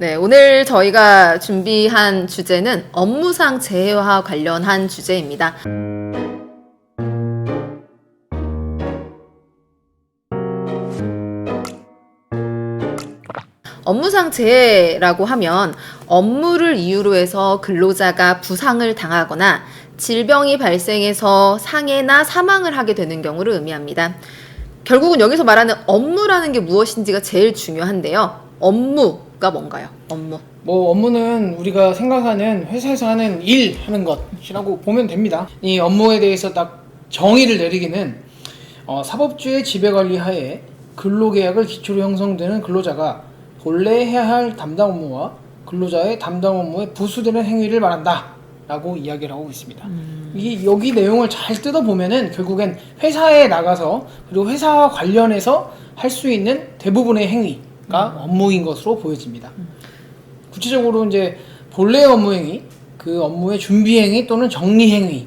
네, 오늘 저희가 준비한 주제는 업무상 재해와 관련한 주제입니다. 업무상 재해라고 하면 업무를 이유로 해서 근로자가 부상을 당하거나 질병이 발생해서 상해나 사망을 하게 되는 경우를 의미합니다. 결국은 여기서 말하는 업무라는 게 무엇인지가 제일 중요한데요. 업무가 뭔가요? 업무. 업무는 우리가 생각하는 회사에서 하는 일 하는 것이라고 보면 됩니다. 이 업무에 대해서 딱 정의를 내리기는 사법주의 지배관리 하에 근로계약을 기초로 형성되는 근로자가 본래 해야 할 담당 업무와 근로자의 담당 업무에 부수되는 행위를 말한다 라고 이야기를 하고 있습니다. 여기 내용을 잘 뜯어보면은 결국엔 회사에 나가서 그리고 회사와 관련해서 할 수 있는 대부분의 행위가 업무인 것으로 보여집니다. 구체적으로 이제 본래 업무 행위, 그 업무의 준비 행위 또는 정리 행위,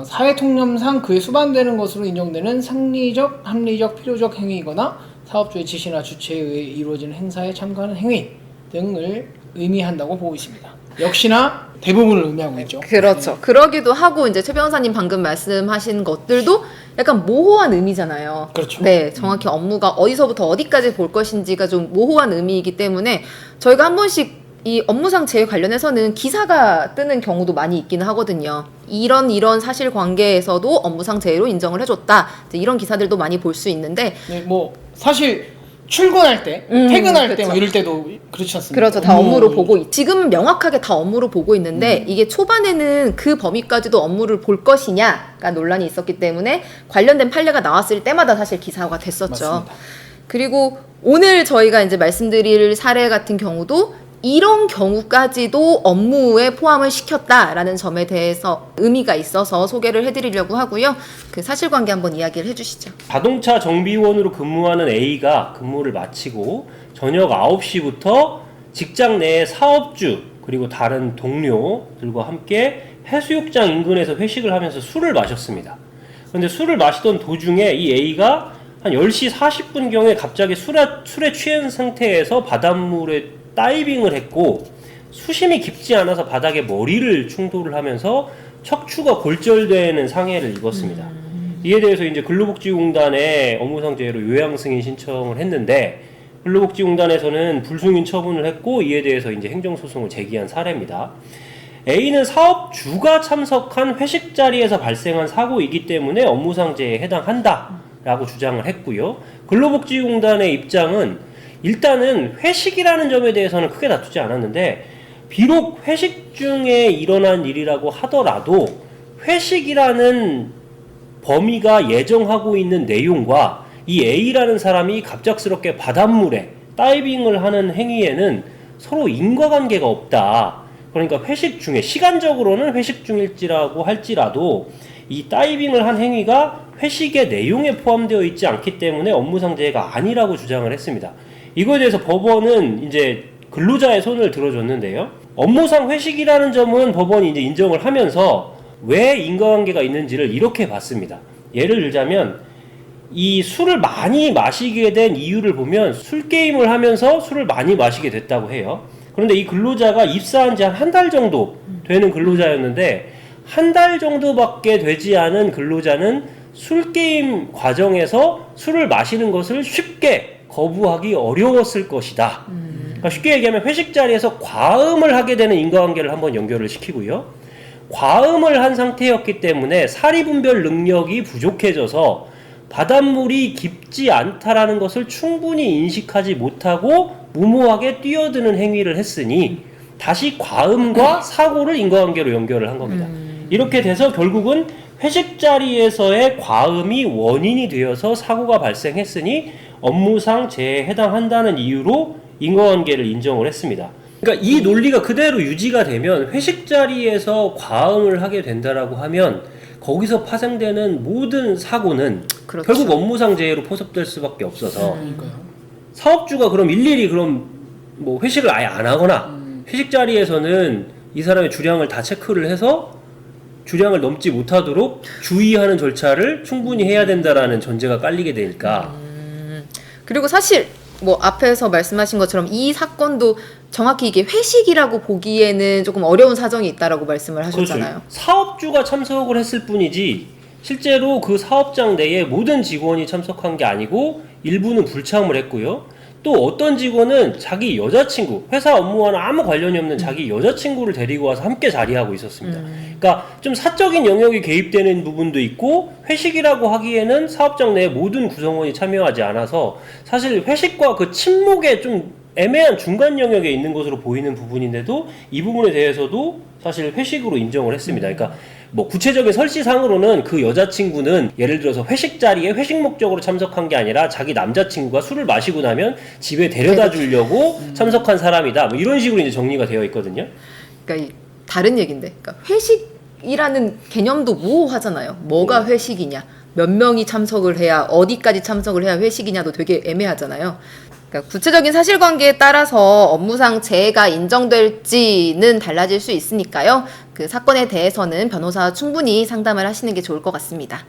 사회 통념상 그에 수반되는 것으로 인정되는 상리적, 합리적, 필요적 행위이거나 사업주의 지시나 주체에 의해 이루어지는 행사에 참가하는 행위 등을 의미한다고 보고 있습니다. 역시나 대부분을 의미하고 있죠. 그렇죠. 그러기도 하고 이제 최 변호사님 방금 말씀하신 것들도 약간 모호한 의미잖아요. 그렇죠. 네, 정확히 업무가 어디서부터 어디까지 볼 것인지가 좀 모호한 의미이기 때문에 저희가 한 번씩 이 업무상 재해 관련해서는 기사가 뜨는 경우도 많이 있기는 하거든요. 이런 사실관계에서도 업무상 재해로 인정을 해줬다. 이제 이런 기사들도 많이 볼 수 있는데 네, 사실 출근할 때, 퇴근할 때 그렇죠. 이럴 때도 그렇지 않습니까? 그렇죠. 다 업무로 보고 지금은 명확하게 다 업무로 보고 있는데 이게 초반에는 그 범위까지도 업무를 볼 것이냐가 논란이 있었기 때문에 관련된 판례가 나왔을 때마다 사실 기사화가 됐었죠. 맞습니다. 그리고 오늘 저희가 이제 말씀드릴 사례 같은 경우도 이런 경우까지도 업무에 포함을 시켰다라는 점에 대해서 의미가 있어서 소개를 해드리려고 하고요. 그 사실관계 한번 이야기를 해주시죠. 자동차 정비원으로 근무하는 A가 근무를 마치고 저녁 9시부터 직장 내의 사업주 그리고 다른 동료들과 함께 해수욕장 인근에서 회식을 하면서 술을 마셨습니다. 그런데 술을 마시던 도중에 이 A가 한 10시 40분경에 갑자기 술에 취한 상태에서 바닷물에 다이빙을 했고 수심이 깊지 않아서 바닥에 머리를 충돌을 하면서 척추가 골절되는 상해를 입었습니다. 이에 대해서 이제 근로복지공단에 업무상 재해로 요양 승인 신청을 했는데 근로복지공단에서는 불승인 처분을 했고 이에 대해서 이제 행정소송을 제기한 사례입니다. A는 사업주가 참석한 회식 자리에서 발생한 사고이기 때문에 업무상 재해에 해당한다라고 주장을 했고요. 근로복지공단의 입장은 일단은 회식이라는 점에 대해서는 크게 다투지 않았는데 비록 회식 중에 일어난 일이라고 하더라도 회식이라는 범위가 예정하고 있는 내용과 이 A라는 사람이 갑작스럽게 바닷물에 다이빙을 하는 행위에는 서로 인과관계가 없다. 그러니까 회식 중에 시간적으로는 회식 중일지라고 할지라도 이 다이빙을 한 행위가 회식의 내용에 포함되어 있지 않기 때문에 업무상 재해가 아니라고 주장을 했습니다. 이거에 대해서 법원은 이제 근로자의 손을 들어줬는데요. 업무상 회식이라는 점은 법원이 이제 인정을 하면서 왜 인과관계가 있는지를 이렇게 봤습니다. 예를 들자면 이 술을 많이 마시게 된 이유를 보면 술 게임을 하면서 술을 많이 마시게 됐다고 해요. 그런데 이 근로자가 입사한 지 한 달 정도 되는 근로자였는데 한 달 정도밖에 되지 않은 근로자는 술 게임 과정에서 술을 마시는 것을 쉽게 거부하기 어려웠을 것이다. 그러니까 쉽게 얘기하면 회식 자리에서 과음을 하게 되는 인과관계를 한번 연결을 시키고요. 과음을 한 상태였기 때문에 사리분별 능력이 부족해져서 바닷물이 깊지 않다라는 것을 충분히 인식하지 못하고 무모하게 뛰어드는 행위를 했으니 다시 과음과 사고를 인과관계로 연결을 한 겁니다. 이렇게 돼서 결국은 회식 자리에서의 과음이 원인이 되어서 사고가 발생했으니 업무상 재해에 해당한다는 이유로 인과관계를 인정을 했습니다. 그러니까 이 논리가 그대로 유지가 되면 회식 자리에서 과음을 하게 된다라고 하면 거기서 파생되는 모든 사고는 그렇죠. 결국 업무상 재해로 포섭될 수밖에 없어서 사업주가 그럼 일일이 그럼 뭐 회식을 아예 안 하거나 회식 자리에서는 이 사람의 주량을 다 체크를 해서 주량을 넘지 못하도록 주의하는 절차를 충분히 해야 된다라는 전제가 깔리게 되니까 그리고 사실 뭐 앞에서 말씀하신 것처럼 이 사건도 정확히 이게 회식이라고 보기에는 조금 어려운 사정이 있다라고 말씀을 하셨잖아요. 그렇죠. 사업주가 참석을 했을 뿐이지 실제로 그 사업장 내에 모든 직원이 참석한 게 아니고 일부는 불참을 했고요. 또 어떤 직원은 자기 여자친구, 회사 업무와는 아무 관련이 없는 자기 여자친구를 데리고 와서 함께 자리하고 있었습니다. 그러니까 좀 사적인 영역이 개입되는 부분도 있고 회식이라고 하기에는 사업장 내 모든 구성원이 참여하지 않아서 사실 회식과 그 친목의 좀 애매한 중간 영역에 있는 것으로 보이는 부분인데도 이 부분에 대해서도 사실 회식으로 인정을 했습니다. 그러니까 뭐 구체적인 설시상으로는 그 여자친구는 예를 들어서 회식 자리에 회식 목적으로 참석한 게 아니라 자기 남자친구가 술을 마시고 나면 집에 데려다 주려고 참석한 사람이다. 뭐 이런 식으로 이제 정리가 되어 있거든요. 그러니까 다른 얘기인데, 그러니까 회식이라는 개념도 모호하잖아요. 뭐가 회식이냐, 몇 명이 참석을 해야 어디까지 참석을 해야 회식이냐도 되게 애매하잖아요. 그러니까 구체적인 사실관계에 따라서 업무상 재해가 인정될지는 달라질 수 있으니까요. 그 사건에 대해서는 변호사와 충분히 상담을 하시는 게 좋을 것 같습니다.